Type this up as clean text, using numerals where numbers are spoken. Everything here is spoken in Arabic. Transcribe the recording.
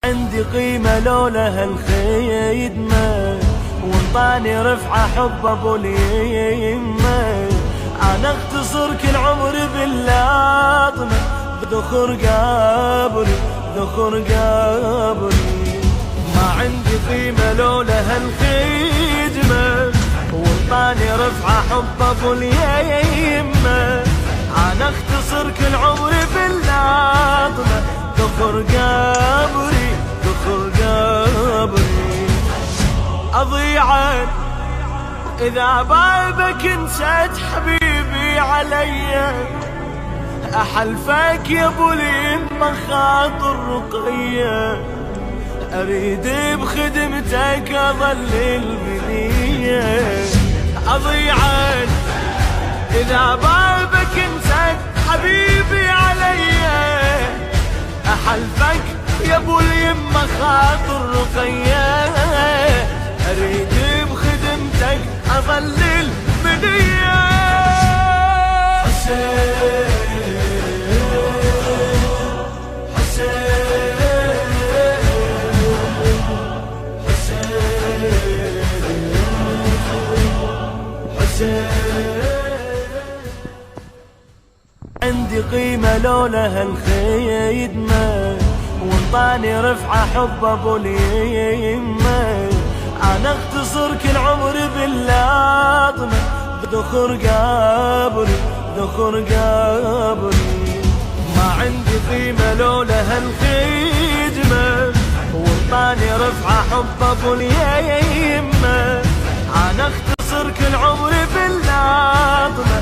عندي قيمة لولا هالخيدمة، وانطاني رفعة حب ابو اليمة. انا اختصر كل عمري باللاطمة، ذخر قبري ذخر قبري. ما عندي قيمة لولا هالخدمة، وانطاني رفعة حب ابو اليمة. انا اختصر كل عمري باللاطمة، ذخر قبري ذخر قبري. اضيعك اذا بابك نسيت حبيبي عليا، احلفك يا ابو اليمة خاطر رقية، اريد بخدمتك اظل البنية. اضيعك اذا بابك نسيت حبيبي عليا، احلفك يا ابو اليمة خاطر رقية، اريد بخدمتك اظل المنية. حسين حسين حسين حسين. عندي قيمة لولا هالخيدمة، وانطاني رفعة حب ابو اليمة. انا اختصر كل عمري باللاطمة، ذخر قبري ذخر قبري. ما عندي قيمة لولا هالخدمة، وانطاني رفعة حب ابو اليمة. انا اختصر كل عمري باللاطمة،